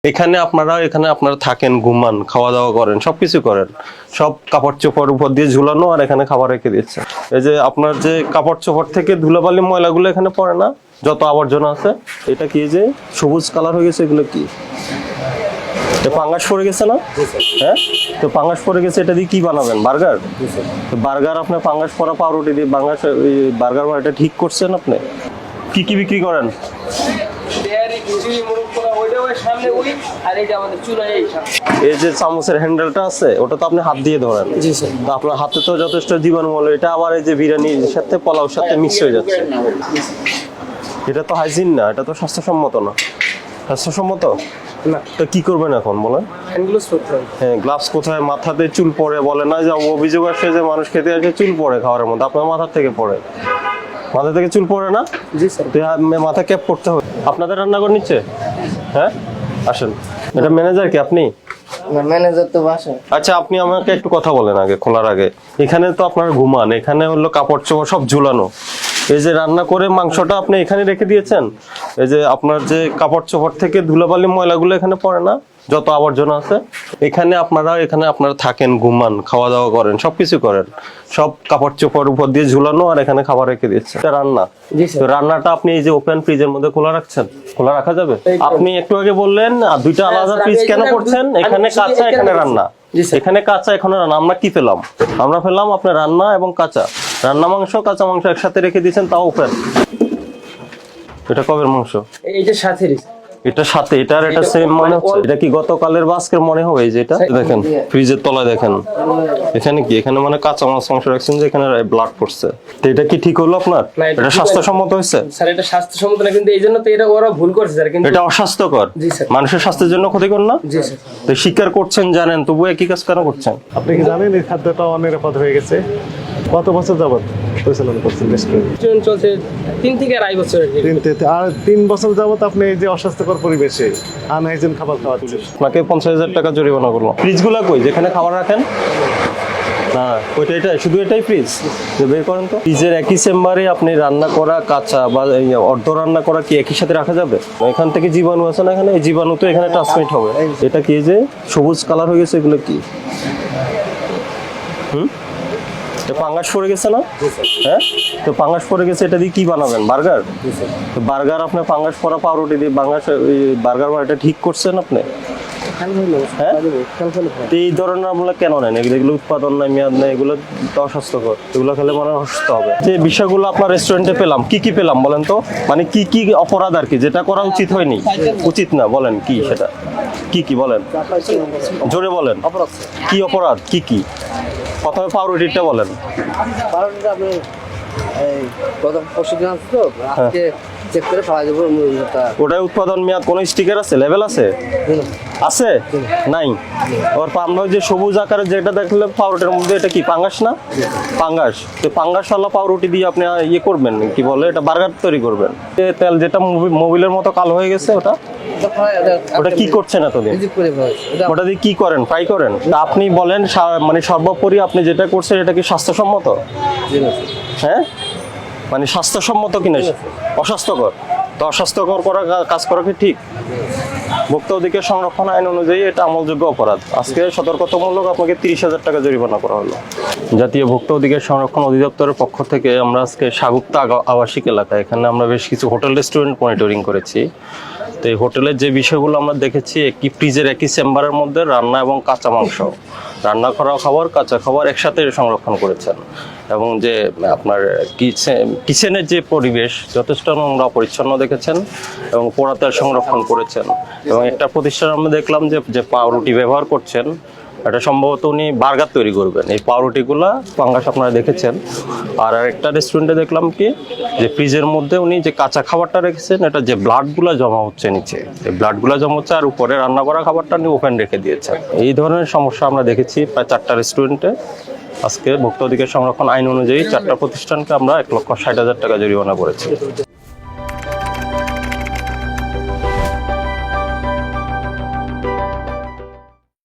এখানে আপনারা থাকেন, ঘুমান, খাওয়া দাওয়া করেন, সবকিছু করেন, সব কাপড় চোপড় উপর দিয়ে ঝুলানো, আর এখানে খাবার রেখে দিচ্ছে। এই যে আপনার যে কাপড় চোপড় থেকে ধুলাবালি ময়লাগুলো এখানে পড়ে না, যত আবর্জনা আছে। এটা কি যে সবুজ কালার হয়ে গেছে, এগুলো কি পাঙ্গাস পড়ে গেছে না? হ্যাঁ, তো পাঙ্গাস পড়ে গেছে, এটা দিয়ে কি বানাবেন? বার্গার? তো বার্গার আপনার পাঙ্গাস পড়া পাউরুটি দিয়ে বার্গার এটা ঠিক করছেন আপনি? কি কি বিক্রি করেন? এই যে চামচের হ্যান্ডেলটা আছে, ওটা তো আপনি হাত দিয়ে ধরেন। তো আপনার হাতে তো যথেষ্ট জীবাণু, এটা আবার এই যে বিরিয়ানির সাথে পোলাওর সাথে মিক্স হয়ে যাচ্ছে। এটা তো হাইজিন না, এটা তো স্বাস্থ্যসম্মত না। স্বাস্থ্যসম্মত না, তো কি করবেন এখন বলেন? হ্যাঁ, গ্লাভস কোথায়? মাথাতে চুল পড়ে, বলে না যে অভিযোগ আসে যে মানুষ খেতে আসে চুল পড়ে খাওয়ার মধ্যে, আপনার মাথা থেকে পড়ে। মাথা থেকে চুল পড়ে না? জি স্যার। মাথা ক্যাপ করতে হবে। আপনাদের রান্নাঘর নিচ্ছে? হ্যাঁ, আসেন। এটা ম্যানেজার কি আপনি? ম্যানেজার তো বাসায়। আচ্ছা, আপনি আমাকে একটু কথা বলেন আগে, খোলার আগে। এখানে তো আপনার ঘুমান, এখানে হলো কাপড় চোপড় সব ঝুলানো। এই যে রান্না করে মাংসটা আপনি এখানে রেখে দিয়েছেন, এই যে আপনার যে কাপড় চোপড় থেকে ধুলাবালি ময়লাগুলো এখানে পড়ে না, যত আবর্জনা আছে। এখানে আপনারা থাকেন, ঘুমান, খাওয়া দাওয়া করেন, সবকিছু করেন, সব কাপড় চোপড় উপর দিয়ে ঝুলানো, আর এখানে খাবার রেখে দিচ্ছে। এটা রান্না? তো রান্নাটা আপনি এই যে ওপেন ফ্রিজের মধ্যে খোলা রাখছেন, খোলা রাখা যাবে? আপনি একটু আগে বললেন দুইটা আলাদা ফ্রিজ কেন করছেন? এখানে কাঁচা, এখানে রান্না। এখানে কাঁচা, এখানে রান্না। আমরা কি পেলাম? আমরা পেলাম আপনার রান্না এবং কাঁচা। রান্না মাংস, কাঁচা মাংস একসাথে রেখে দিয়েছেন, তাও ওপেন। এটা কবের মাংস? এইটা সাথেরই। এটা সাথে, এটা সেম মনে হচ্ছে। এটা কি গতকালের বা আজকের মনে হবে? এই যে এটা দেখেন, ফ্রিজের তলায় দেখেন, এখানে কি, এখানে মানে কাঁচা মাংস রাখছেন, যে এখানে ব্লাড পড়ছে। তো এটা কি ঠিক হলো আপনার? এটা স্বাস্থ্যসম্মত হয়েছে? স্যার এটা স্বাস্থ্যসম্মত না, কিন্তু এইজন্য তো এটা ওরা ভুল করছে স্যার। কিন্তু এটা অস্বাস্থ্যকর, মানুষের স্বাস্থ্যের জন্য ক্ষতিকর না? জি স্যার। তো স্বীকার করছেন, জানেন, তবু একই কাজ কেন করছেন? আপনি কি জানেন এই খাদ্যটা অনিরাপদ হয়ে গেছে? কত বছর যাবত পরিচালনা করছেন রেস্টুরেন্ট? চলছে 3 থেকে 2.5 বছর। আর 3 বছর যাবত আপনি এই যে অস্বাস্থ্যকর পরিবেশে আনহাইজিন খাবার খাওয়াচ্ছেন। আপনাকে 50,000 টাকা জরিমানা করলো। ফ্রিজগুলো কই, যেখানে খাবার রাখেন? না, ওইটা, এটাই, শুধু এটাই ফ্রিজ। বের করেন তো। ফ্রিজের একই চেম্বারে আপনি রান্না করা কাঁচা বা অর্ধ রান্না করা কি একই সাথে রাখা যাবে? এখান থেকে জীবাণু আছে না, এখানে এই জীবাণু তো এখানে ট্রান্সমিট হবে। এটা কি যে সবুজ কালার হয়ে গেছে, এগুলো কি? পাঙ্গাস পড়ে গেছে না? হ্যাঁ, তো পাঙ্গাস পড়ে গেছে, এটা দিয়ে কি বানাবেন? বার্গার? তো বার্গার আপনার পাঙ্গাস পড়া পাউরুটি দিয়ে বার্গার এটা ঠিক করছেন আপনি? হ্যাঁ, এই ধরনের আমরা কেন নেন? এগুলো উৎপাদন নাই, মেয়াদ নাই, এগুলো তো অস্বাস্থ্যকর। এগুলো খেলে মানে অসুস্থ হবে। যে বিষয়গুলো আপনার রেস্টুরেন্টে পেলাম, কি কি পেলাম বলেন তো? মানে কি কি অপরাধ আর কি, যেটা করা উচিত হয়নি, উচিত না, বলেন কি সেটা? কি কি বলেন, জোরে বলেন। কি অপরাধ, কি কি? প্রথমে পাউরুটিটা বলেন। পাউরুটিটা আপনি এই প্রথম পরশুদিন আছে তো, আজকে চেক করে পাওয়া যাবে। ওটাই উৎপাদন মেয়াদ কোনো স্টিকার আছে, লেভেল আছে? আছে? নাই। ওর আমরা যে সবুজ আকারের যেটা দেখলে পাউরুটির মধ্যে, এটা কি পাঙ্গাস না? পাঙ্গাস। তো পাঙ্গাসওয়ালা পাউরুটি দিয়ে আপনি ইয়ে করবেন, কি বলে, এটা বার্গার তৈরি করবেন। তেল যেটা মোবিলের মতো কালো হয়ে গেছে, ওটা কি করছেন এতদিন? ওটা দিয়ে কি করেন? ফ্রাই করেন? তা আপনি বলেন, মানে সর্বোপরি আপনি যেটা করছেন, এটা কি স্বাস্থ্যসম্মত? হ্যাঁ, মানে স্বাস্থ্যসম্মত কিনা? অস্বাস্থ্যকর? তো অস্বাস্থ্যকর কাজ করা কি ঠিক? ভোক্তা অধিকার সংরক্ষণ আইন অনুযায়ী এটা আমলযোগ্য অপরাধ। আজকে সতর্কতামূলক আপনাকে 30,000 টাকা জরিমানা করা হলো। জাতীয় ভোক্তা অধিকার সংরক্ষণ অধিদপ্তরের পক্ষ থেকে আমরা আজকে সাগুপ্তা আবাসিক এলাকায়, এখানে আমরা বেশ কিছু হোটেল রেস্টুরেন্ট মনিটরিং করেছি। তো এই হোটেলের যে বিষয়গুলো আমরা দেখেছি, একই ফ্রিজের একই চেম্বারের মধ্যে রান্না এবং কাঁচা মাংস, রান্না করা খাবার, কাঁচা খাবার একসাথে সংরক্ষণ করেছেন। এবং যে আপনার কিচেনের যে পরিবেশ যথেষ্ট নোংরা পরিচ্ছন্ন দেখেছেন, এবং পোড়া তেল সংরক্ষণ করেছেন। এবং একটা প্রতিষ্ঠান আমরা দেখলাম যে পাউরুটি ব্যবহার করছেন, এটা সম্ভবত উনি বার্গার তৈরি করবেন। এই পাউরুটিগুলা পাঙ্গাস আপনারা দেখেছেন। আর একটা রেস্টুরেন্টে দেখলাম কি, যে ফ্রিজের মধ্যে উনি যে কাঁচা খাবারটা রেখেছেন, এটা যে ব্লাডগুলো জমা হচ্ছে নিচে, এই ব্লাডগুলো জমা হচ্ছে, আর উপরে রান্না করা খাবারটা উনি ওপেন রেখে দিয়েছেন। এই ধরনের সমস্যা আমরা দেখেছি প্রায় 4টা রেস্টুরেন্টে। আজকে ভোক্তা অধিকার সংরক্ষণ আইন অনুযায়ী 4টা প্রতিষ্ঠানকে আমরা 1,60,000 টাকা জরিমানা করেছি।